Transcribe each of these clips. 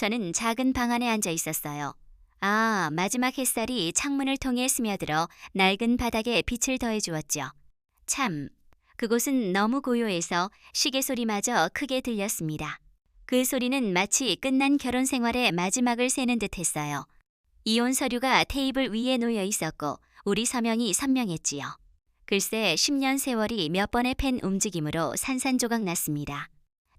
저는 작은 방 안에 앉아 있었어요. 마지막 햇살이 창문을 통해 스며들어 낡은 바닥에 빛을 더해 주었죠. 참, 그곳은 너무 고요해서 시계 소리마저 크게 들렸습니다. 그 소리는 마치 끝난 결혼 생활의 마지막을 세는 듯 했어요. 이혼 서류가 테이블 위에 놓여 있었고 우리 서명이 선명했지요. 글쎄 10년 세월이 몇 번의 펜 움직임으로 산산조각 났습니다.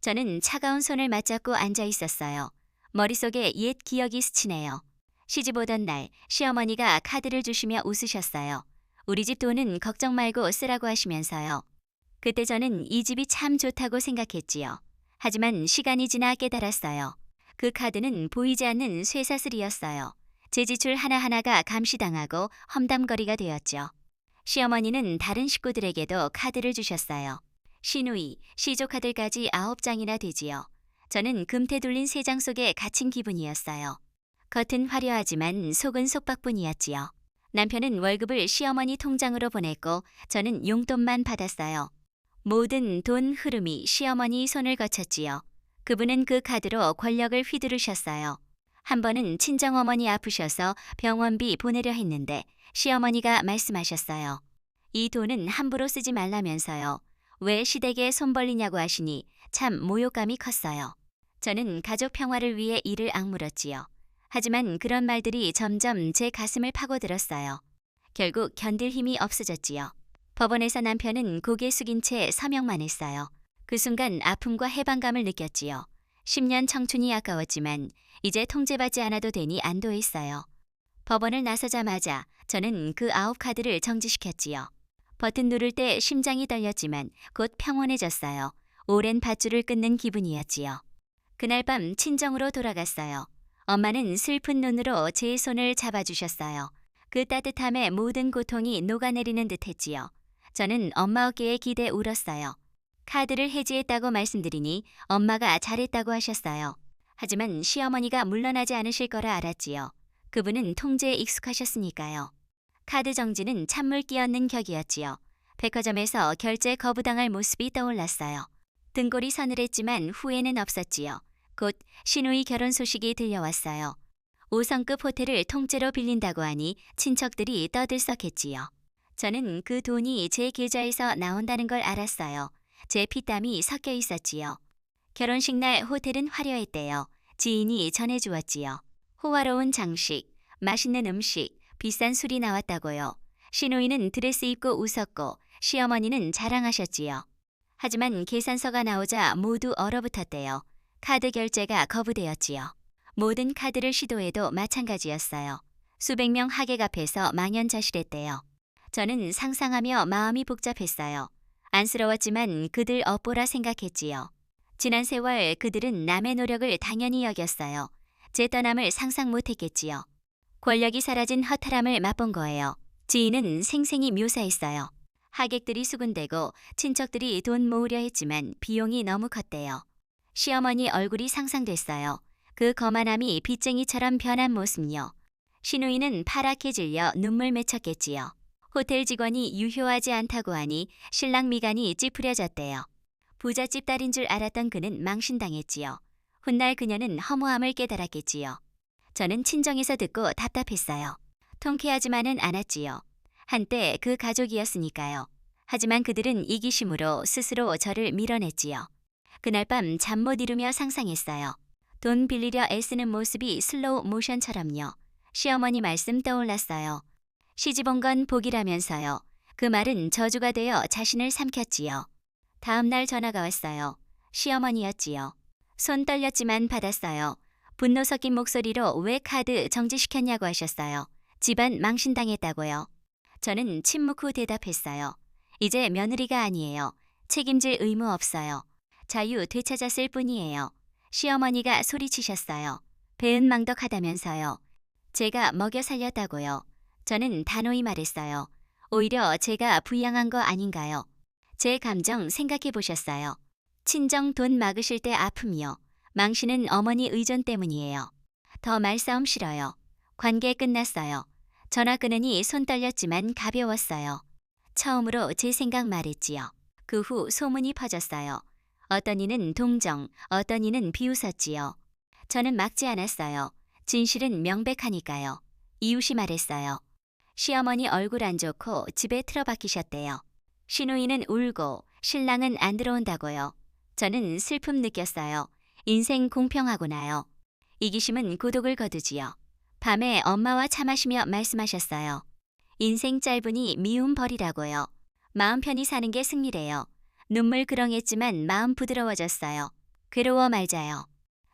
저는 차가운 손을 맞잡고 앉아 있었어요. 머릿속에 옛 기억이 스치네요. 시집 오던 날 시어머니가 카드를 주시며 웃으셨어요. 우리 집 돈은 걱정 말고 쓰라고 하시면서요. 그때 저는 이 집이 참 좋다고 생각했지요. 하지만 시간이 지나 깨달았어요. 그 카드는 보이지 않는 쇠사슬이었어요. 제 지출 하나하나가 감시당하고 험담거리가 되었죠. 시어머니는 다른 식구들에게도 카드를 주셨어요. 시누이, 시조카들까지 9장이나 되지요. 저는 금태 둘린 3장 속에 갇힌 기분이었어요. 겉은 화려하지만 속은 속박뿐이었지요. 남편은 월급을 시어머니 통장으로 보냈고 저는 용돈만 받았어요. 모든 돈 흐름이 시어머니 손을 거쳤지요. 그분은 그 카드로 권력을 휘두르셨어요. 한 번은 친정어머니 아프셔서 병원비 보내려 했는데 시어머니가 말씀하셨어요. 이 돈은 함부로 쓰지 말라면서요. 왜 시댁에 손 벌리냐고 하시니 참 모욕감이 컸어요. 저는 가족 평화를 위해 이를 악물었지요. 하지만 그런 말들이 점점 제 가슴을 파고들었어요. 결국 견딜 힘이 없어졌지요. 법원에서 남편은 고개 숙인 채 서명만 했어요. 그 순간 아픔과 해방감을 느꼈지요. 10년 청춘이 아까웠지만 이제 통제받지 않아도 되니 안도했어요. 법원을 나서자마자 저는 그 9카드를 정지시켰지요. 버튼 누를 때 심장이 떨렸지만 곧 평온해졌어요. 오랜 밧줄을 끊는 기분이었지요. 그날 밤 친정으로 돌아갔어요. 엄마는 슬픈 눈으로 제 손을 잡아주셨어요. 그 따뜻함에 모든 고통이 녹아내리는 듯 했지요. 저는 엄마 어깨에 기대 울었어요. 카드를 해지했다고 말씀드리니 엄마가 잘했다고 하셨어요. 하지만 시어머니가 물러나지 않으실 거라 알았지요. 그분은 통제에 익숙하셨으니까요. 카드 정지는 찬물 끼얹는 격이었지요. 백화점에서 결제 거부당할 모습이 떠올랐어요. 등골이 서늘했지만 후회는 없었지요. 곧 시누이 결혼 소식이 들려왔어요. 5성급 호텔을 통째로 빌린다고 하니 친척들이 떠들썩했지요. 저는 그 돈이 제 계좌에서 나온다는 걸 알았어요. 제 피땀이 섞여 있었지요. 결혼식 날 호텔은 화려했대요. 지인이 전해주었지요. 호화로운 장식, 맛있는 음식, 비싼 술이 나왔다고요. 시누이는 드레스 입고 웃었고 시어머니는 자랑하셨지요. 하지만 계산서가 나오자 모두 얼어붙었대요. 카드 결제가 거부되었지요. 모든 카드를 시도해도 마찬가지였어요. 수백 명 하객 앞에서 망연자실했대요. 저는 상상하며 마음이 복잡했어요. 안쓰러웠지만 그들 업보라 생각했지요. 지난 세월 그들은 남의 노력을 당연히 여겼어요. 제 떠남을 상상 못했겠지요. 권력이 사라진 허탈함을 맛본 거예요. 지인은 생생히 묘사했어요. 하객들이 수군대고 친척들이 돈 모으려 했지만 비용이 너무 컸대요. 시어머니 얼굴이 상상됐어요. 그 거만함이 빚쟁이처럼 변한 모습요. 시누이는 파랗게 질려 눈물 맺혔겠지요. 호텔 직원이 유효하지 않다고 하니 신랑 미간이 찌푸려졌대요. 부잣집 딸인 줄 알았던 그는 망신당했지요. 훗날 그녀는 허무함을 깨달았겠지요. 저는 친정에서 듣고 답답했어요. 통쾌하지만은 않았지요. 한때 그 가족이었으니까요. 하지만 그들은 이기심으로 스스로 저를 밀어냈지요. 그날 밤 잠 못 이루며 상상했어요. 돈 빌리려 애쓰는 모습이 슬로우 모션처럼요. 시어머니 말씀 떠올랐어요. 시집 온 건 복이라면서요. 그 말은 저주가 되어 자신을 삼켰지요. 다음 날 전화가 왔어요. 시어머니였지요. 손 떨렸지만 받았어요. 분노 섞인 목소리로 왜 카드 정지시켰냐고 하셨어요. 집안 망신당했다고요. 저는 침묵 후 대답했어요. 이제 며느리가 아니에요. 책임질 의무 없어요. 자유 되찾았을 뿐이에요. 시어머니가 소리치셨어요. 배은망덕하다면서요. 제가 먹여 살렸다고요. 저는 단호히 말했어요. 오히려 제가 부양한 거 아닌가요? 제 감정 생각해 보셨어요. 친정 돈 막으실 때 아픔이요. 망신은 어머니 의존 때문이에요. 더 말싸움 싫어요. 관계 끝났어요. 전화 끊으니 손 떨렸지만 가벼웠어요. 처음으로 제 생각 말했지요. 그 후 소문이 퍼졌어요. 어떤 이는 동정, 어떤 이는 비웃었지요. 저는 막지 않았어요. 진실은 명백하니까요. 이웃이 말했어요. 시어머니 얼굴 안 좋고 집에 틀어박히셨대요. 시누이는 울고 신랑은 안 들어온다고요. 저는 슬픔 느꼈어요. 인생 공평하구나요. 이기심은 고독을 거두지요. 밤에 엄마와 차 마시며 말씀하셨어요. 인생 짧으니 미움 버리라고요. 마음 편히 사는 게 승리래요. 눈물 그렁했지만 마음 부드러워졌어요. 괴로워 말자요.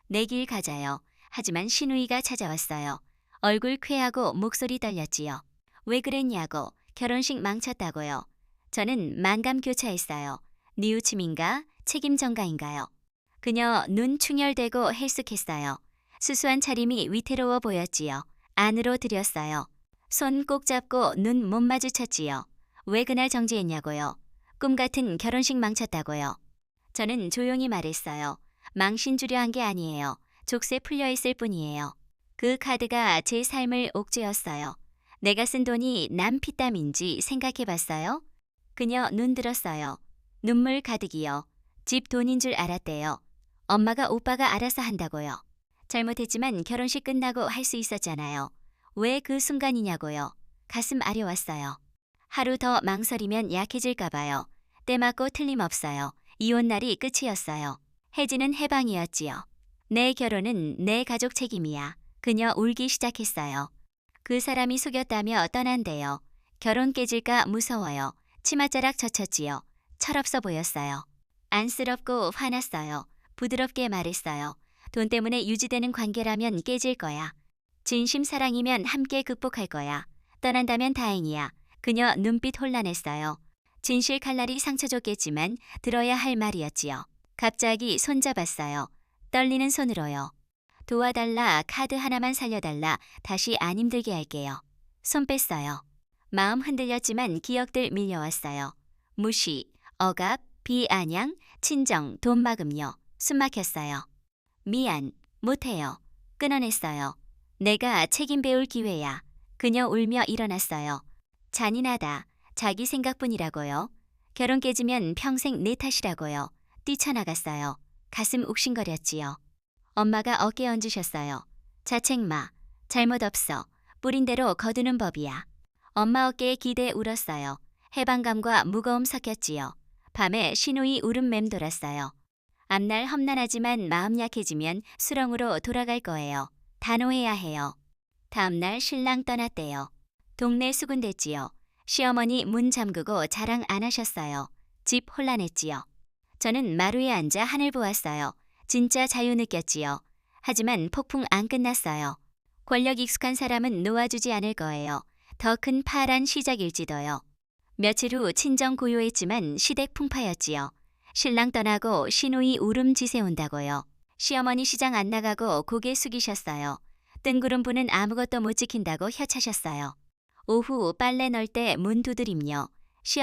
내 길 가자요. 하지만 시누이가 찾아왔어요. 얼굴 쾌하고 목소리 떨렸지요. 왜 그랬냐고. 결혼식 망쳤다고요. 저는 만감교차했어요. 뉘우침인가 책임전가인가요. 그녀 눈 충혈되고 헬쑥했어요. 수수한 차림이 위태로워 보였지요. 안으로 들였어요. 손 꼭 잡고 눈 못 마주쳤지요. 왜 그날 정지했냐고요. 꿈 같은 결혼식 망쳤다고요. 저는 조용히 말했어요. 망신 주려 한 게 아니에요. 족쇄 풀려 있을 뿐이에요. 그 카드가 제 삶을 옥죄었어요. 내가 쓴 돈이 남 피땀인지 생각해봤어요? 그녀 눈 들었어요. 눈물 가득이요. 집 돈인 줄 알았대요. 엄마가 오빠가 알아서 한다고요. 잘못했지만 결혼식 끝나고 할 수 있었잖아요. 왜 그 순간이냐고요. 가슴 아려왔어요. 하루 더 망설이면 약해질까 봐요. 때 맞고 틀림없어요. 이혼 날이 끝이었어요. 혜진은 해방이었지요. 내 결혼은 내 가족 책임이야. 그녀 울기 시작했어요. 그 사람이 속였다며 떠난대요. 결혼 깨질까 무서워요. 치맛자락 젖혔지요. 철없어 보였어요. 안쓰럽고 화났어요. 부드럽게 말했어요. 돈 때문에 유지되는 관계라면 깨질 거야. 진심 사랑이면 함께 극복할 거야. 떠난다면 다행이야. 그녀 눈빛 혼란했어요. 진실 칼날이 상처 줬겠지만 들어야 할 말이었지요. 갑자기 손잡았어요. 떨리는 손으로요. 도와달라, 카드 하나만 살려달라, 다시 안 힘들게 할게요. 손 뺐어요. 마음 흔들렸지만 기억들 밀려왔어요. 무시, 억압, 비아냥, 친정, 돈 마금요. 숨 막혔어요. 미안, 못해요. 끊어냈어요. 내가 책임 배울 기회야. 그녀 울며 일어났어요. 잔인하다. 자기 생각뿐이라고요. 결혼 깨지면 평생 내 탓이라고요. 뛰쳐나갔어요. 가슴 욱신거렸지요. 엄마가 어깨 얹으셨어요. 자책 마. 잘못 없어. 뿌린 대로 거두는 법이야. 엄마 어깨에 기대 울었어요. 해방감과 무거움 섞였지요. 밤에 시누이 울음 맴돌았어요. 앞날 험난하지만 마음 약해지면 수렁으로 돌아갈 거예요. 단호해야 해요. 다음날 신랑 떠났대요. 동네 수군댔지요. 시어머니 문 잠그고 자랑 안 하셨어요. 집 혼란했지요. 저는 마루에 앉아 하늘 보았어요. 진짜 자유 느꼈지요. 하지만 폭풍 안 끝났어요. 권력 익숙한 사람은 놓아주지 않을 거예요. 더 큰 파란 시작일지도요. 며칠 후 친정 고요했지만 시댁 풍파였지요. 신랑 떠나고 시누이 울음 지새운다고요. 시어머니 시장 안 나가고 고개 숙이셨어요. 뜬구름 부는 아무것도 못 지킨다고 혀차셨어요. 오후 빨래 넣을 때 문 두드림요.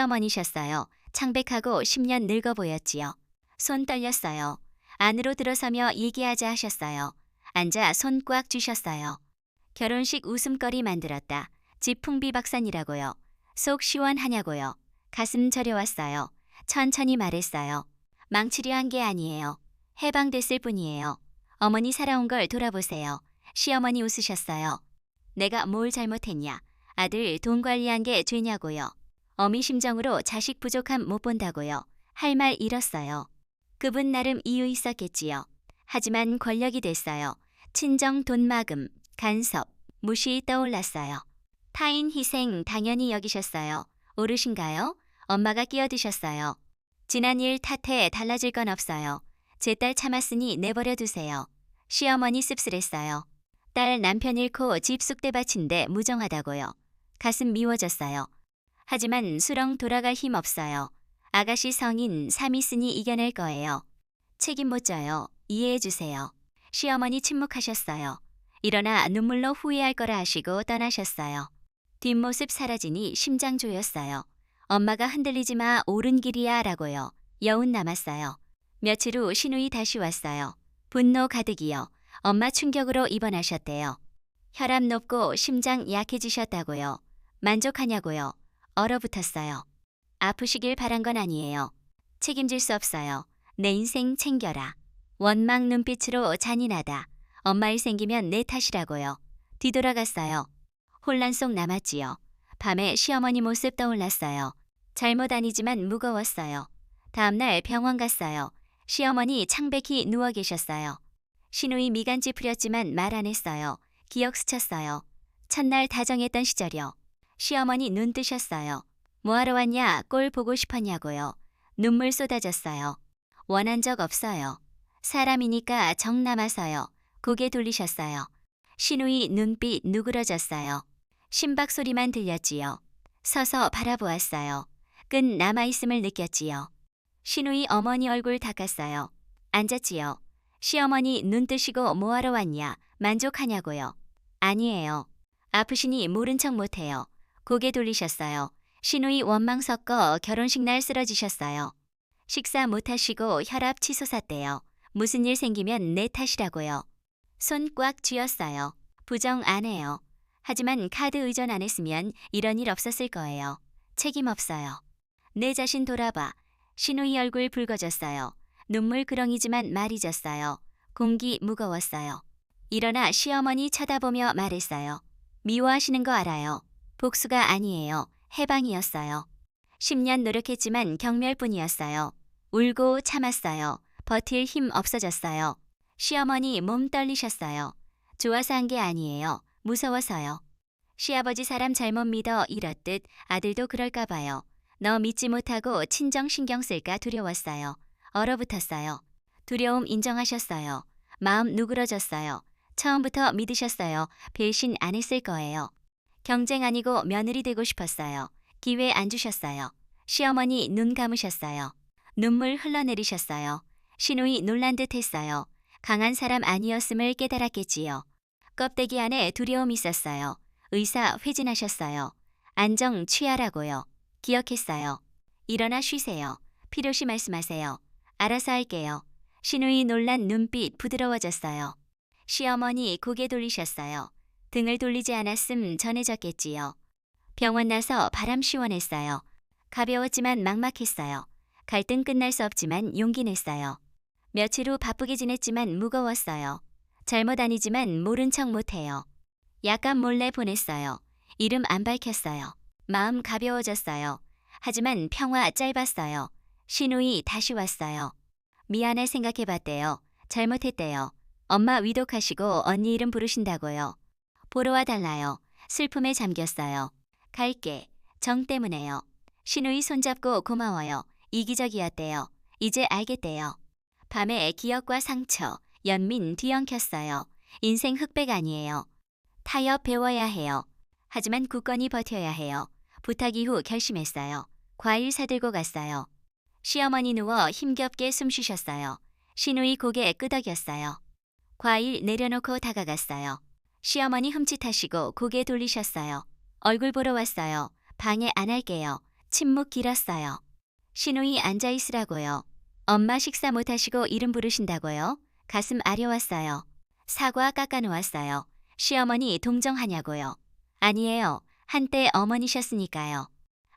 시어머니셨어요. 창백하고 10년 늙어 보였지요. 손 떨렸어요. 안으로 들어서며 얘기하자 하셨어요. 앉아 손 꽉 쥐셨어요. 결혼식 웃음거리 만들었다. 집 풍비박산이라고요. 속 시원하냐고요. 가슴 저려왔어요. 천천히 말했어요. 망치려 한 게 아니에요. 해방됐을 뿐이에요. 어머니 살아온 걸 돌아보세요. 시어머니 웃으셨어요. 내가 뭘 잘못했냐. 아들 돈 관리한 게 죄냐고요. 어미 심정으로 자식 부족함 못 본다고요. 할 말 잃었어요. 그분 나름 이유 있었겠지요. 하지만 권력이 됐어요. 친정 돈마금, 간섭, 무시 떠올랐어요. 타인 희생 당연히 여기셨어요. 오르신가요? 엄마가 끼어드셨어요. 지난 일 탓해 달라질 건 없어요. 제 딸 참았으니 내버려 두세요. 시어머니 씁쓸했어요. 딸 남편 잃고 집 쑥대밭인데 무정하다고요. 가슴 미워졌어요. 하지만 수렁 돌아갈 힘 없어요. 아가씨 성인 삶 있으니 이겨낼 거예요. 책임 못 져요. 이해해 주세요. 시어머니 침묵하셨어요. 일어나 눈물로 후회할 거라 하시고 떠나셨어요. 뒷모습 사라지니 심장 조였어요. 엄마가 흔들리지 마 옳은 길이야 라고요. 여운 남았어요. 며칠 후 시누이 다시 왔어요. 분노 가득이요. 엄마 충격으로 입원하셨대요. 혈압 높고 심장 약해지셨다고요. 만족하냐고요. 얼어붙었어요. 아프시길 바란 건 아니에요. 책임질 수 없어요. 내 인생 챙겨라. 원망 눈빛으로 잔인하다. 엄마 일 생기면 내 탓이라고요. 뒤돌아갔어요. 혼란 속 남았지요. 밤에 시어머니 모습 떠올랐어요. 잘못 아니지만 무거웠어요. 다음날 병원 갔어요. 시어머니 창백히 누워 계셨어요. 시누이 미간지 풀렸지만 말 안 했어요. 기억 스쳤어요. 첫날 다정했던 시절이요. 시어머니 눈 뜨셨어요. 뭐하러 왔냐? 꼴 보고 싶었냐고요. 눈물 쏟아졌어요. 원한 적 없어요. 사람이니까 정 남아서요. 고개 돌리셨어요. 시누이 눈빛 누그러졌어요. 심박 소리만 들렸지요. 서서 바라보았어요. 끈 남아있음을 느꼈지요. 시누이 어머니 얼굴 닦았어요. 앉았지요. 시어머니 눈 뜨시고 뭐하러 왔냐? 만족하냐고요. 아니에요. 아프시니 모른 척 못해요. 고개 돌리셨어요. 시누이 원망 섞어 결혼식 날 쓰러지셨어요. 식사 못하시고 혈압 치솟았대요. 무슨 일 생기면 내 탓이라고요. 손 꽉 쥐었어요. 부정 안 해요. 하지만 카드 의존 안 했으면 이런 일 없었을 거예요. 책임 없어요. 내 자신 돌아봐. 시누이 얼굴 붉어졌어요. 눈물 그렁이지만 말이 졌어요. 공기 무거웠어요. 일어나 시어머니 쳐다보며 말했어요. 미워하시는 거 알아요. 복수가 아니에요. 해방이었어요. 10년 노력했지만 경멸뿐이었어요. 울고 참았어요. 버틸 힘 없어졌어요. 시어머니 몸 떨리셨어요. 좋아서 한 게 아니에요. 무서워서요. 시아버지 사람 잘못 믿어 이렇듯 아들도 그럴까 봐요. 너 믿지 못하고 친정 신경 쓸까 두려웠어요. 얼어붙었어요. 두려움 인정하셨어요. 마음 누그러졌어요. 처음부터 믿으셨어요. 배신 안 했을 거예요. 경쟁 아니고 며느리 되고 싶었어요. 기회 안 주셨어요. 시어머니 눈 감으셨어요. 눈물 흘러내리셨어요. 시누이 놀란 듯 했어요. 강한 사람 아니었음을 깨달았겠지요. 껍데기 안에 두려움이 있었어요. 의사 회진하셨어요. 안정 취하라고요. 기억했어요. 일어나 쉬세요. 필요시 말씀하세요. 알아서 할게요. 시누이 놀란 눈빛 부드러워졌어요. 시어머니 고개 돌리셨어요. 등을 돌리지 않았음 전해졌겠지요. 병원 나서 바람 시원했어요. 가벼웠지만 막막했어요. 갈등 끝날 수 없지만 용기 냈어요. 며칠 후 바쁘게 지냈지만 무거웠어요. 잘못 아니지만 모른 척 못해요. 약간 몰래 보냈어요. 이름 안 밝혔어요. 마음 가벼워졌어요. 하지만 평화 짧았어요. 시누이 다시 왔어요. 미안해 생각해봤대요. 잘못했대요. 엄마 위독하시고 언니 이름 부르신다고요. 보러 와달라요. 슬픔에 잠겼어요. 갈게. 정 때문에요. 시누이 손잡고 고마워요. 이기적이었대요. 이제 알겠대요. 밤에 기억과 상처, 연민 뒤엉켰어요. 인생 흑백 아니에요. 타협 배워야 해요. 하지만 굳건히 버텨야 해요. 부탁 이후 결심했어요. 과일 사들고 갔어요. 시어머니 누워 힘겹게 숨 쉬셨어요. 시누이 고개 끄덕였어요. 과일 내려놓고 다가갔어요. 시어머니 흠칫하시고 고개 돌리셨어요. 얼굴 보러 왔어요. 방해 안 할게요. 침묵 길었어요. 시누이 앉아있으라고요. 엄마 식사 못하시고 이름 부르신다고요? 가슴 아려왔어요. 사과 깎아놓았어요. 시어머니 동정하냐고요. 아니에요. 한때 어머니셨으니까요.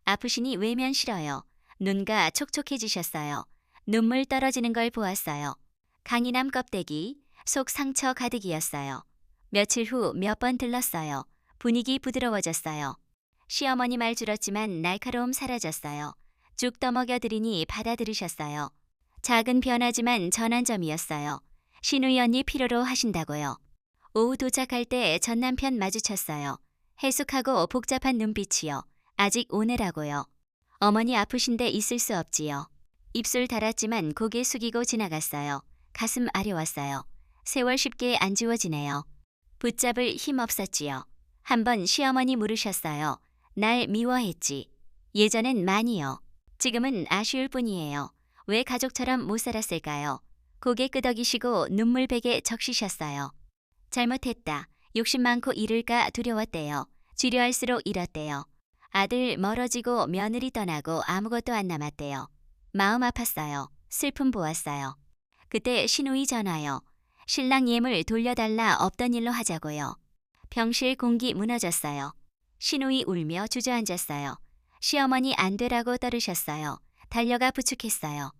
아프시니 외면 싫어요. 눈가 촉촉해지셨어요. 눈물 떨어지는 걸 보았어요. 강인함 껍데기, 속 상처 가득이었어요. 며칠 후 몇 번 들렀어요. 분위기 부드러워졌어요. 시어머니 말 줄었지만 날카로움 사라졌어요. 죽 떠먹여드리니 받아들으셨어요. 작은 변화지만 전환점이었어요. 시누이 언니 필요로 하신다고요. 오후 도착할 때 전 남편 마주쳤어요. 해숙하고 복잡한 눈빛이요. 아직 오네라고요. 어머니 아프신데 있을 수 없지요. 입술 달았지만 고개 숙이고 지나갔어요. 가슴 아려왔어요. 세월 쉽게 안 지워지네요. 붙잡을 힘 없었지요. 한번 시어머니 물으셨어요. 날 미워했지. 예전엔 많이요. 지금은 아쉬울 뿐이에요. 왜 가족처럼 못 살았을까요? 고개 끄덕이시고 눈물백에 적시셨어요. 잘못했다. 욕심 많고 잃을까 두려웠대요. 지려할수록 잃었대요. 아들 멀어지고 며느리 떠나고 아무것도 안 남았대요. 마음 아팠어요. 슬픔 보았어요. 그때 시누이 전화요. 신랑 예물 돌려달라 없던 일로 하자고요. 병실 공기 무너졌어요. 시누이 울며 주저앉았어요. 시어머니 안 되라고 떨으셨어요. 달려가 부축했어요.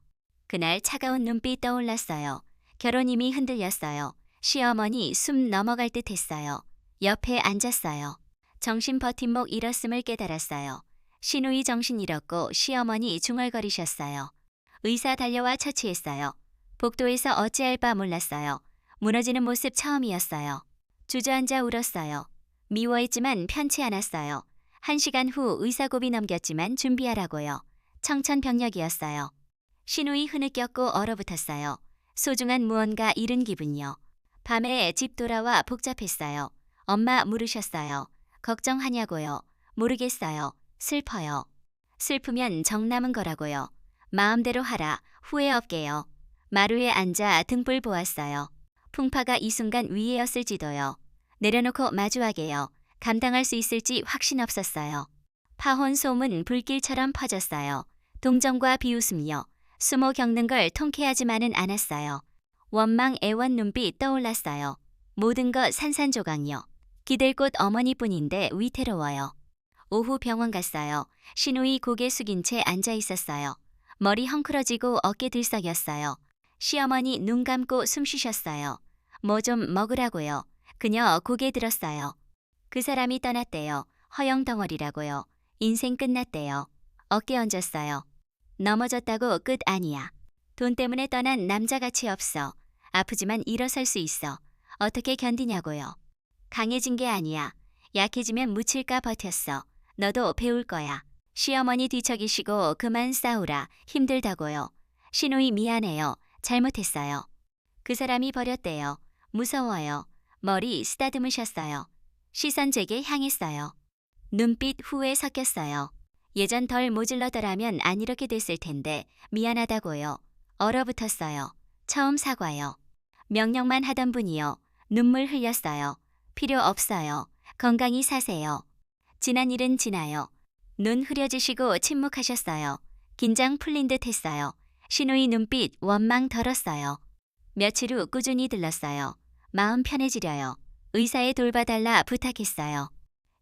그날 차가운 눈빛 떠올랐어요. 결혼 이미 흔들렸어요. 시어머니 숨 넘어갈 듯 했어요. 옆에 앉았어요. 정신 버팀목 잃었음을 깨달았어요. 시누이 정신 잃었고 시어머니 중얼거리셨어요. 의사 달려와 처치했어요. 복도에서 어찌할 바 몰랐어요. 무너지는 모습 처음이었어요. 주저앉아 울었어요. 미워했지만 편치 않았어요. 1시간 후 의사고비 넘겼지만 준비하라고요. 청천벽력이었어요. 시누이 흐느꼈고 얼어붙었어요. 소중한 무언가 잃은 기분요. 밤에 집 돌아와 복잡했어요. 엄마 물으셨어요. 걱정하냐고요. 모르겠어요. 슬퍼요. 슬프면 정 남은 거라고요. 마음대로 하라. 후회 없게요. 마루에 앉아 등불 보았어요. 풍파가 이 순간 위에였을지도요. 내려놓고 마주하게요. 감당할 수 있을지 확신 없었어요. 파혼 소문 불길처럼 퍼졌어요. 동정과 비웃음요. 수모 겪는 걸 통쾌하지만은 않았어요. 원망 애원 눈빛 떠올랐어요. 모든 것 산산조각요. 기댈 곳 어머니뿐인데 위태로워요. 오후 병원 갔어요. 시누이 고개 숙인 채 앉아 있었어요. 머리 헝클어지고 어깨 들썩였어요. 시어머니 눈 감고 숨 쉬셨어요. 뭐 좀 먹으라고요. 그녀 고개 들었어요. 그 사람이 떠났대요. 허영덩어리라고요. 인생 끝났대요. 어깨 얹었어요. 넘어졌다고 끝 아니야. 돈 때문에 떠난 남자같이 없어. 아프지만 일어설 수 있어. 어떻게 견디냐고요. 강해진 게 아니야. 약해지면 묻힐까 버텼어. 너도 배울 거야. 시어머니 뒤척이시고 그만 싸우라. 힘들다고요. 시누이 미안해요. 잘못했어요. 그 사람이 버렸대요. 무서워요. 머리 쓰다듬으셨어요. 시선 제게 향했어요. 눈빛 후에 섞였어요. 예전 덜 모질러더라면 안 이렇게 됐을 텐데 미안하다고요. 얼어붙었어요. 처음 사과요. 명령만 하던 분이요. 눈물 흘렸어요. 필요 없어요. 건강히 사세요. 지난 일은 지나요. 눈 흐려지시고 침묵하셨어요. 긴장 풀린 듯 했어요. 시누이 눈빛 원망 덜었어요. 며칠 후 꾸준히 들렀어요. 마음 편해지려요. 의사에 돌봐달라 부탁했어요.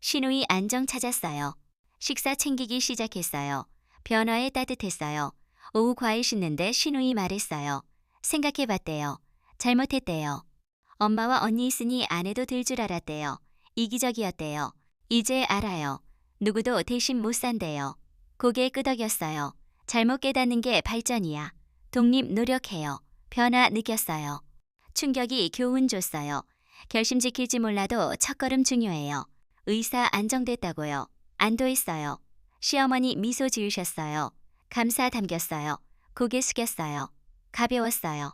시누이 안정 찾았어요. 식사 챙기기 시작했어요. 변화에 따뜻했어요. 오후 과일 씻는데 시누이 말했어요. 생각해봤대요. 잘못했대요. 엄마와 언니 있으니 안 해도 될 줄 알았대요. 이기적이었대요. 이제 알아요. 누구도 대신 못 산대요. 고개 끄덕였어요. 잘못 깨닫는 게 발전이야. 독립 노력해요. 변화 느꼈어요. 충격이 교훈 줬어요. 결심 지킬지 몰라도 첫걸음 중요해요. 의사 안정됐다고요. 안도했어요. 시어머니 미소 지으셨어요. 감사 담겼어요. 고개 숙였어요. 가벼웠어요.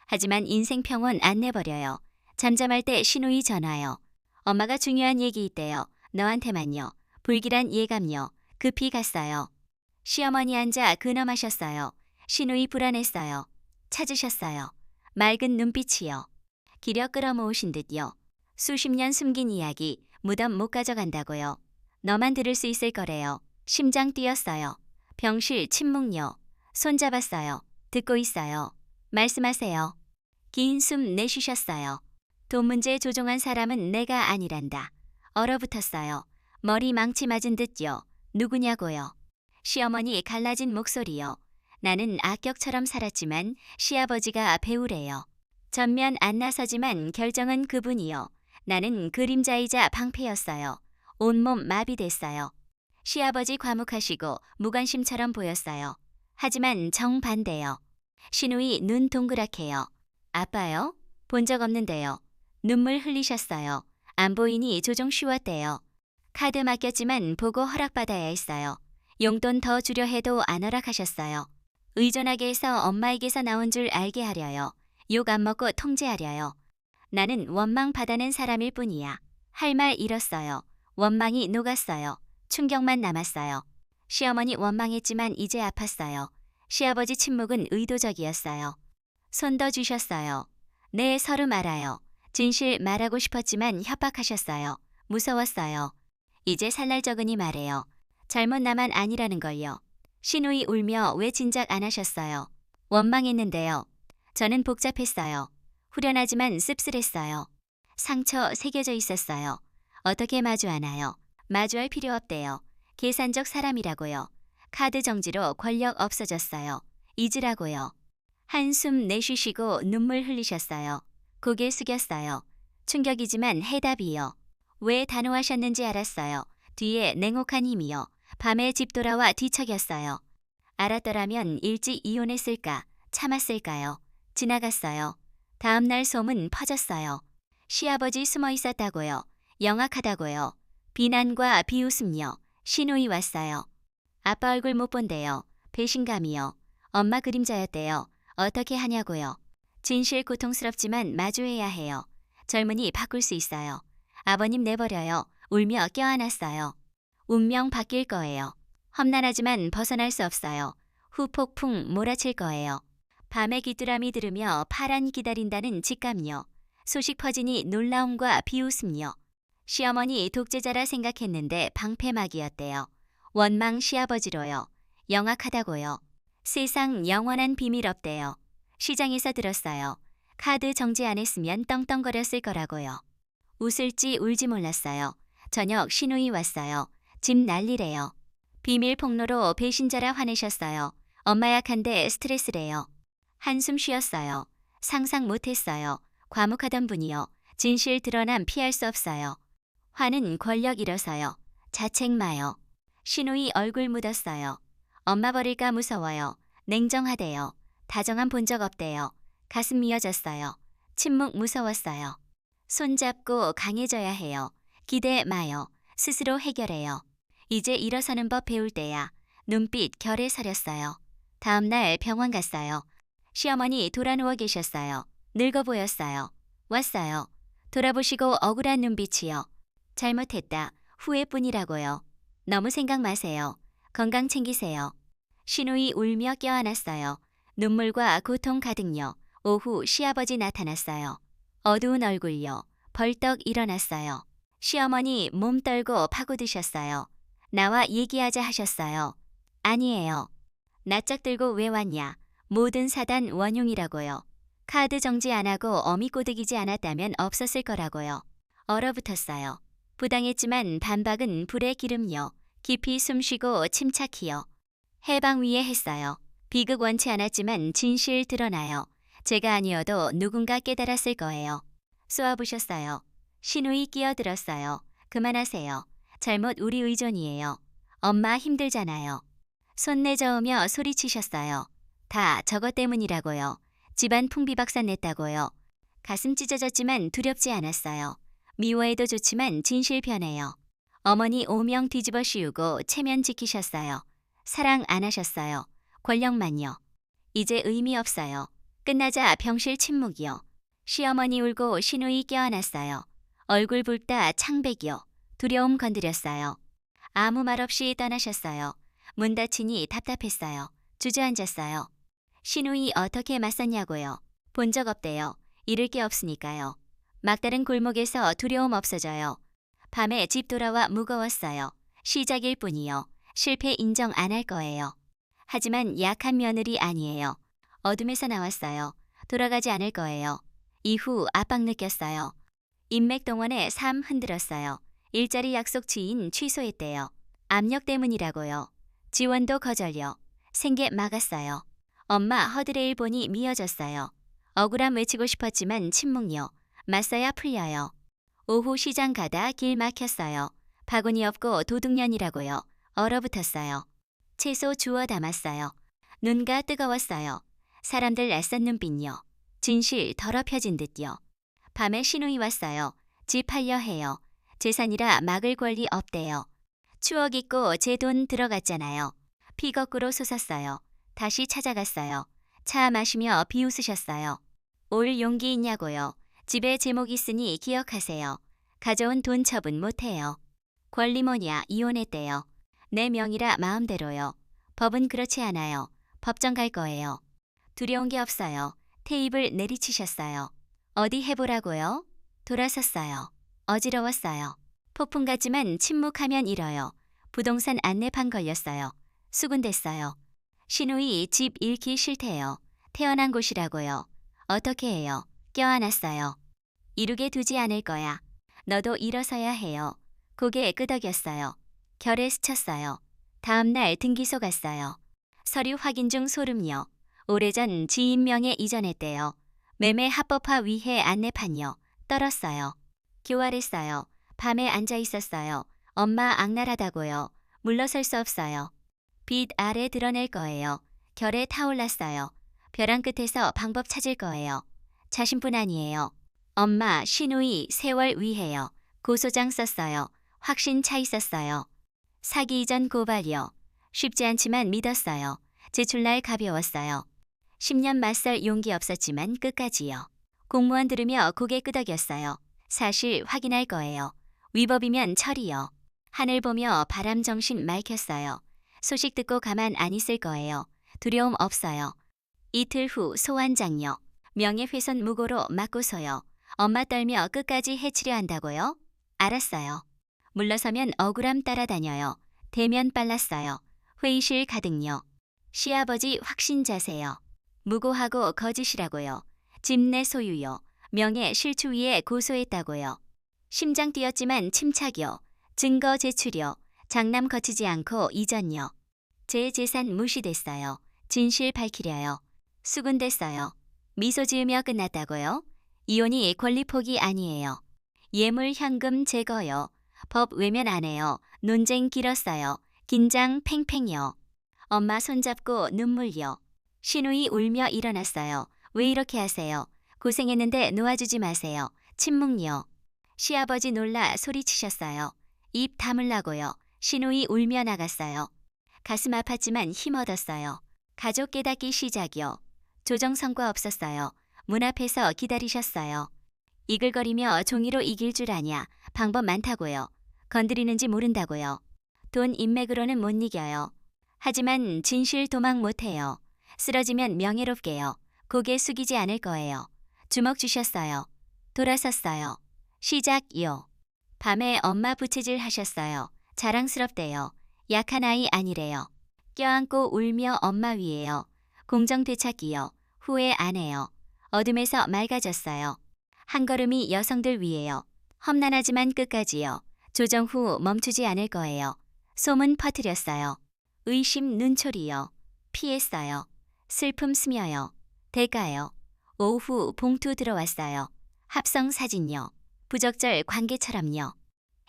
하지만 인생 평온 안 내버려요. 잠잠할 때 시누이 전화요. 엄마가 중요한 얘기 있대요. 너한테만요. 불길한 예감요. 급히 갔어요. 시어머니 앉아 근엄하셨어요. 시누이 불안했어요. 찾으셨어요. 맑은 눈빛이요. 기력 끌어모으신 듯요. 수십 년 숨긴 이야기 무덤 못 가져간다고요. 너만 들을 수 있을 거래요. 심장 뛰었어요. 병실 침묵요. 손잡았어요. 듣고 있어요. 말씀하세요. 긴 숨 내쉬셨어요. 돈 문제 조종한 사람은 내가 아니란다. 얼어붙었어요. 머리 망치 맞은 듯요. 누구냐고요. 시어머니 갈라진 목소리요. 나는 악격처럼 살았지만 시아버지가 배우래요. 전면 안 나서지만 결정은 그분이요. 나는 그림자이자 방패였어요. 온몸 마비됐어요. 시아버지 과묵하시고 무관심처럼 보였어요. 하지만 정반대요. 시누이 눈 동그랗게요. 아빠요? 본 적 없는데요. 눈물 흘리셨어요. 안 보이니 조종 쉬웠대요. 카드 맡겼지만 보고 허락받아야 했어요. 용돈 더 주려 해도 안 허락하셨어요. 의존하게 해서 엄마에게서 나온 줄 알게 하려요. 욕 안 먹고 통제하려요. 나는 원망 받아낸 사람일 뿐이야. 할 말 잃었어요. 원망이 녹았어요. 충격만 남았어요. 시어머니 원망했지만 이제 아팠어요. 시아버지 침묵은 의도적이었어요. 손 더 주셨어요. 네, 서로 말아요. 진실 말하고 싶었지만 협박하셨어요. 무서웠어요. 이제 살날적으니 말해요. 잘못 나만 아니라는 걸요. 시누이 울며 왜 진작 안 하셨어요. 원망했는데요. 저는 복잡했어요. 후련하지만 씁쓸했어요. 상처 새겨져 있었어요. 어떻게 마주하나요? 마주할 필요 없대요. 계산적 사람이라고요. 카드 정지로 권력 없어졌어요. 잊으라고요. 한숨 내쉬시고 눈물 흘리셨어요. 고개 숙였어요. 충격이지만 해답이요. 왜 단호하셨는지 알았어요. 뒤에 냉혹한 힘이요. 밤에 집 돌아와 뒤척였어요. 알았더라면 일찍 이혼했을까? 참았을까요? 지나갔어요. 다음 날 소문 퍼졌어요. 시아버지 숨어 있었다고요. 영악하다고요. 비난과 비웃음요. 시누이 왔어요. 아빠 얼굴 못 본대요. 배신감이요. 엄마 그림자였대요. 어떻게 하냐고요. 진실 고통스럽지만 마주해야 해요. 젊은이 바꿀 수 있어요. 아버님 내버려요. 울며 껴안았어요. 운명 바뀔 거예요. 험난하지만 벗어날 수 없어요. 후폭풍 몰아칠 거예요. 밤의 귀뚜라미 들으며 파란 기다린다는 직감요. 소식 퍼지니 놀라움과 비웃음요. 시어머니 독재자라 생각했는데 방패막이었대요. 원망 시아버지로요. 영악하다고요. 세상 영원한 비밀 없대요. 시장에서 들었어요. 카드 정지 안 했으면 떵떵거렸을 거라고요. 웃을지 울지 몰랐어요. 저녁 시누이 왔어요. 집 난리래요. 비밀 폭로로 배신자라 화내셨어요. 엄마 약한데 스트레스래요. 한숨 쉬었어요. 상상 못했어요. 과묵하던 분이요. 진실 드러남 피할 수 없어요. 화는 권력 잃어서요. 자책 마요. 시누이 얼굴 묻었어요. 엄마 버릴까 무서워요. 냉정하대요. 다정한 본 적 없대요. 가슴 미어졌어요. 침묵 무서웠어요. 손잡고 강해져야 해요. 기대 마요. 스스로 해결해요. 이제 일어서는 법 배울 때야. 눈빛 결에 서렸어요. 다음 날 병원 갔어요. 시어머니 돌아 누워 계셨어요. 늙어 보였어요. 왔어요. 돌아보시고 억울한 눈빛이요. 잘못했다. 후회뿐이라고요. 너무 생각 마세요. 건강 챙기세요. 시누이 울며 껴안았어요. 눈물과 고통 가득요. 오후 시아버지 나타났어요. 어두운 얼굴요. 벌떡 일어났어요. 시어머니 몸 떨고 파고드셨어요. 나와 얘기하자 하셨어요. 아니에요. 낯짝 들고 왜 왔냐. 모든 사단 원흉이라고요. 카드 정지 안 하고 어미 꼬드기지 않았다면 없었을 거라고요. 얼어붙었어요. 부당했지만 반박은 불의 기름요. 깊이 숨쉬고 침착히요. 해방 위에 했어요. 비극 원치 않았지만 진실 드러나요. 제가 아니어도 누군가 깨달았을 거예요. 쏘아부셨어요. 시누이 끼어들었어요. 그만하세요. 잘못 우리 의존이에요. 엄마 힘들잖아요. 손 내저으며 소리치셨어요. 다 저것 때문이라고요. 집안 풍비박산 냈다고요. 가슴 찢어졌지만 두렵지 않았어요. 미워해도 좋지만 진실 변해요. 어머니 오명 뒤집어 씌우고 체면 지키셨어요. 사랑 안 하셨어요. 권력만요. 이제 의미 없어요. 끝나자 병실 침묵이요. 시어머니 울고 시누이 껴안았어요. 얼굴 붉다 창백이요. 두려움 건드렸어요. 아무 말 없이 떠나셨어요. 문 닫히니 답답했어요. 주저앉았어요. 시누이 어떻게 맞섰냐고요. 본 적 없대요. 잃을 게 없으니까요. 막다른 골목에서 두려움 없어져요. 밤에 집 돌아와 무거웠어요. 시작일 뿐이요. 실패 인정 안 할 거예요. 하지만 약한 며느리 아니에요. 어둠에서 나왔어요. 돌아가지 않을 거예요. 이후 압박 느꼈어요. 인맥동원에 삶 흔들었어요. 일자리 약속 지인 취소했대요. 압력 때문이라고요. 지원도 거절요. 생계 막았어요. 엄마 허드레일 보니 미어졌어요. 억울함 외치고 싶었지만 침묵요. 맞서야 풀려요. 오후 시장 가다 길 막혔어요. 바구니 없고 도둑년이라고요. 얼어붙었어요. 채소 주워 담았어요. 눈가 뜨거웠어요. 사람들 낯선 눈빛요. 진실 더럽혀진 듯요. 밤에 시누이 왔어요. 집 팔려 해요. 재산이라 막을 권리 없대요. 추억 있고 제 돈 들어갔잖아요. 피 거꾸로 솟았어요. 다시 찾아갔어요. 차 마시며 비웃으셨어요. 올 용기 있냐고요. 집에 제목 있으니 기억하세요. 가져온 돈 처분 못해요. 권리 뭐냐 이혼했대요. 내 명의라 마음대로요. 법은 그렇지 않아요. 법정 갈 거예요. 두려운 게 없어요. 테이블 내리치셨어요. 어디 해보라고요? 돌아섰어요. 어지러웠어요. 폭풍 같지만 침묵하면 잃어요. 부동산 안내판 걸렸어요. 수군댔어요. 시누이 집 잃기 싫대요. 태어난 곳이라고요. 어떻게 해요? 껴안았어요. 이루게 두지 않을 거야. 너도 일어서야 해요. 고개 끄덕였어요. 결에 스쳤어요. 다음 날 등기소 갔어요. 서류 확인 중 소름요. 오래전 지인 명에 이전했대요. 매매 합법화 위해 안내판요. 떨었어요. 교활했어요. 밤에 앉아 있었어요. 엄마 악랄하다고요. 물러설 수 없어요. 빛 아래 드러낼 거예요. 결에 타올랐어요. 벼랑 끝에서 방법 찾을 거예요. 자신뿐 아니에요. 엄마, 시누이, 세월 위해요. 고소장 썼어요. 확신 차 있었어요. 사기 이전 고발이요. 쉽지 않지만 믿었어요. 제출날 가벼웠어요. 10년 맞설 용기 없었지만 끝까지요. 공무원 들으며 고개 끄덕였어요. 사실 확인할 거예요. 위법이면 처리요. 하늘 보며 바람 정신 맑혔어요. 소식 듣고 가만 안 있을 거예요. 두려움 없어요. 이틀 후 소환장요. 명예훼손 무고로 맞고서요. 엄마 떨며 끝까지 해치려 한다고요? 알았어요. 물러서면 억울함 따라다녀요. 대면 빨랐어요. 회의실 가득요. 시아버지 확신자세요. 무고하고 거짓이라고요. 집 내 소유요. 명예 실추 위에 고소했다고요. 심장 뛰었지만 침착요. 증거 제출요. 장남 거치지 않고 이전요. 제 재산 무시됐어요. 진실 밝히려요. 수군됐어요. 미소 지으며 끝났다고요? 이혼이 권리 포기 아니에요. 예물 현금 제거요. 법 외면 안 해요. 논쟁 길었어요. 긴장 팽팽요. 엄마 손잡고 눈물요. 시누이 울며 일어났어요. 왜 이렇게 하세요? 고생했는데 놓아주지 마세요. 침묵요. 시아버지 놀라 소리치셨어요. 입 다물라고요. 시누이 울며 나갔어요. 가슴 아팠지만 힘 얻었어요. 가족 깨닫기 시작이요. 조정 성과 없었어요. 문 앞에서 기다리셨어요. 이글거리며 종이로 이길 줄 아냐. 방법 많다고요. 건드리는지 모른다고요. 돈 인맥으로는 못 이겨요. 하지만 진실 도망 못해요. 쓰러지면 명예롭게요. 고개 숙이지 않을 거예요. 주먹 주셨어요. 돌아섰어요. 시작요. 밤에 엄마 부채질 하셨어요. 자랑스럽대요. 약한 아이 아니래요. 껴안고 울며 엄마 위에요. 공정 되찾기요. 후회 안 해요. 어둠에서 맑아졌어요. 한 걸음이 여성들 위에요. 험난하지만 끝까지요. 조정 후 멈추지 않을 거예요. 소문 퍼뜨렸어요. 의심 눈초리요. 피했어요. 슬픔 스며요. 대가요. 오후 봉투 들어왔어요. 합성 사진요. 부적절 관계처럼요.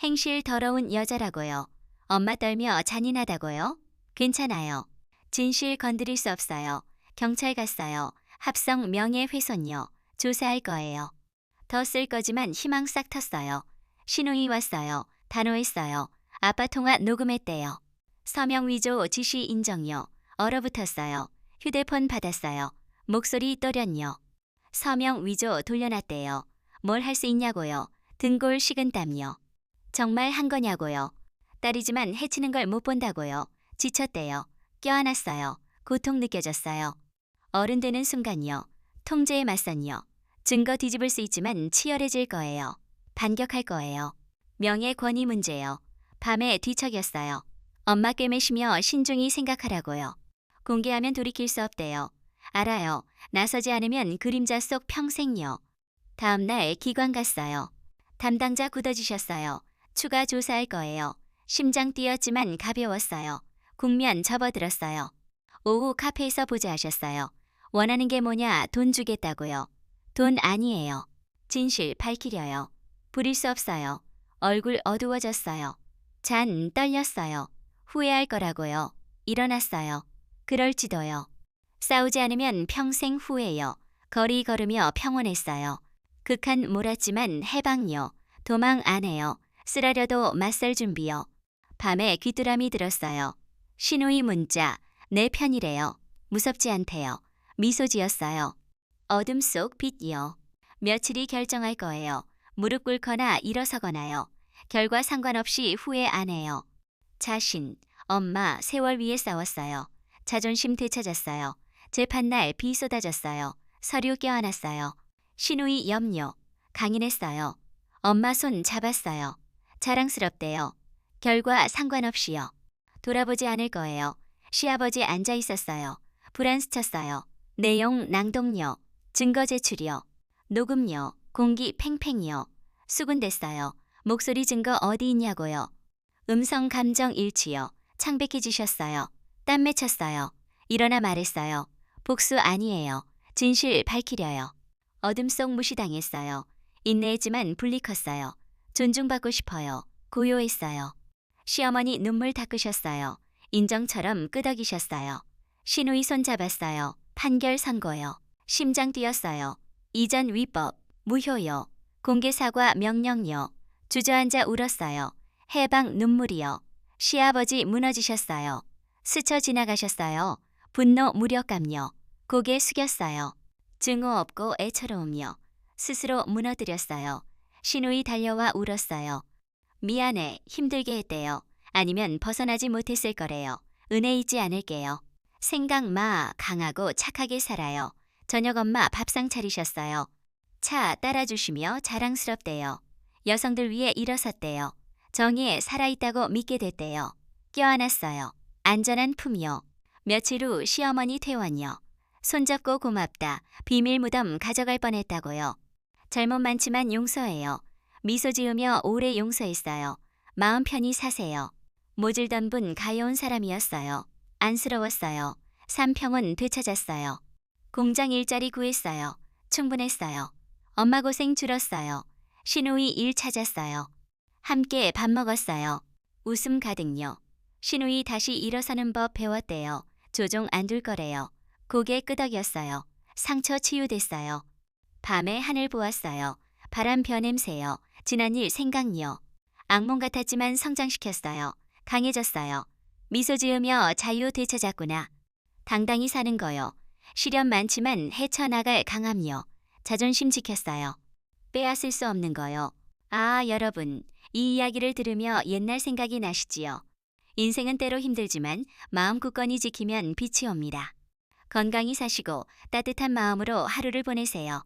행실 더러운 여자라고요. 엄마 떨며 잔인하다고요? 괜찮아요. 진실 건드릴 수 없어요. 경찰 갔어요. 합성 명예훼손요. 조사할 거예요. 더 쓸 거지만 희망 싹 텄어요. 신우이 왔어요. 단호했어요. 아빠 통화 녹음했대요. 서명 위조 지시 인정요. 얼어붙었어요. 휴대폰 받았어요. 목소리 또련요. 서명 위조 돌려놨대요. 뭘 할 수 있냐고요. 등골 식은땀요. 정말 한 거냐고요. 딸이지만 해치는 걸 못 본다고요. 지쳤대요. 껴안았어요. 고통 느껴졌어요. 어른 되는 순간요. 통제에 맞선요. 증거 뒤집을 수 있지만 치열해질 거예요. 반격할 거예요. 명예 권위 문제요. 밤에 뒤척였어요. 엄마 꿰매시며 신중히 생각하라고요. 공개하면 돌이킬 수 없대요. 알아요. 나서지 않으면 그림자 속 평생요. 다음 날 기관 갔어요. 담당자 굳어지셨어요. 추가 조사할 거예요. 심장 뛰었지만 가벼웠어요. 국면 접어들었어요. 오후 카페에서 보자 하셨어요. 원하는 게 뭐냐 돈 주겠다고요. 돈 아니에요. 진실 밝히려요. 부릴 수 없어요. 얼굴 어두워졌어요. 잔 떨렸어요. 후회할 거라고요. 일어났어요. 그럴지도요. 싸우지 않으면 평생 후회요. 거리 걸으며 평온했어요. 극한 몰았지만 해방요. 도망 안 해요. 쓰라려도 맞설 준비요. 밤에 귀뚜라미 들었어요. 시누이 문자. 내 편이래요. 무섭지 않대요. 미소 지었어요. 어둠 속 빛이요. 며칠이 결정할 거예요. 무릎 꿇거나 일어서거나요. 결과 상관없이 후회 안 해요. 자신, 엄마, 세월 위에 싸웠어요. 자존심 되찾았어요. 재판날 비 쏟아졌어요. 서류 껴안았어요. 시누이 염려. 강인했어요. 엄마 손 잡았어요. 자랑스럽대요. 결과 상관없이요. 돌아보지 않을 거예요. 시아버지 앉아 있었어요. 불안 스쳤어요. 내용 낭독요. 증거 제출이요. 녹음요. 공기 팽팽이요. 수군댔어요. 목소리 증거 어디 있냐고요. 음성 감정 일치요. 창백해지셨어요. 땀 맺혔어요. 일어나 말했어요. 복수 아니에요. 진실 밝히려요. 어둠 속 무시당했어요. 인내했지만 불리 컸어요. 존중받고 싶어요. 고요했어요. 시어머니 눈물 닦으셨어요. 인정처럼 끄덕이셨어요. 시누이 손 잡았어요. 판결 선고요. 심장 뛰었어요. 이전 위법, 무효요. 공개 사과 명령요. 주저앉아 울었어요. 해방 눈물이요. 시아버지 무너지셨어요. 스쳐 지나가셨어요. 분노 무력감요. 고개 숙였어요. 증오 없고 애처로움요. 스스로 무너뜨렸어요. 시누이 달려와 울었어요. 미안해, 힘들게 했대요. 아니면 벗어나지 못했을 거래요. 은혜 잊지 않을게요. 생각 마, 강하고 착하게 살아요. 저녁 엄마 밥상 차리셨어요. 차 따라주시며 자랑스럽대요. 여성들 위해 일어섰대요. 정의에 살아있다고 믿게 됐대요. 껴안았어요. 안전한 품이요. 며칠 후 시어머니 퇴원요. 손잡고 고맙다. 비밀 무덤 가져갈 뻔했다고요. 잘못 많지만 용서해요. 미소 지으며 오래 용서했어요. 마음 편히 사세요. 모질던 분 가여운 사람이었어요. 안쓰러웠어요. 삼평은 되찾았어요. 공장 일자리 구했어요. 충분했어요. 엄마 고생 줄었어요. 시누이 일 찾았어요. 함께 밥 먹었어요. 웃음 가득요. 시누이 다시 일어서는 법 배웠대요. 조종 안 둘 거래요. 고개 끄덕였어요. 상처 치유됐어요. 밤에 하늘 보았어요. 바람 변냄새요. 지난 일 생각요. 악몽 같았지만 성장시켰어요. 강해졌어요. 미소 지으며 자유 되찾았구나. 당당히 사는 거요. 시련 많지만 헤쳐나갈 강함요. 자존심 지켰어요. 빼앗을 수 없는 거요. 아, 여러분, 이 이야기를 들으며 옛날 생각이 나시지요. 인생은 때로 힘들지만 마음 굳건히 지키면 빛이 옵니다. 건강히 사시고 따뜻한 마음으로 하루를 보내세요.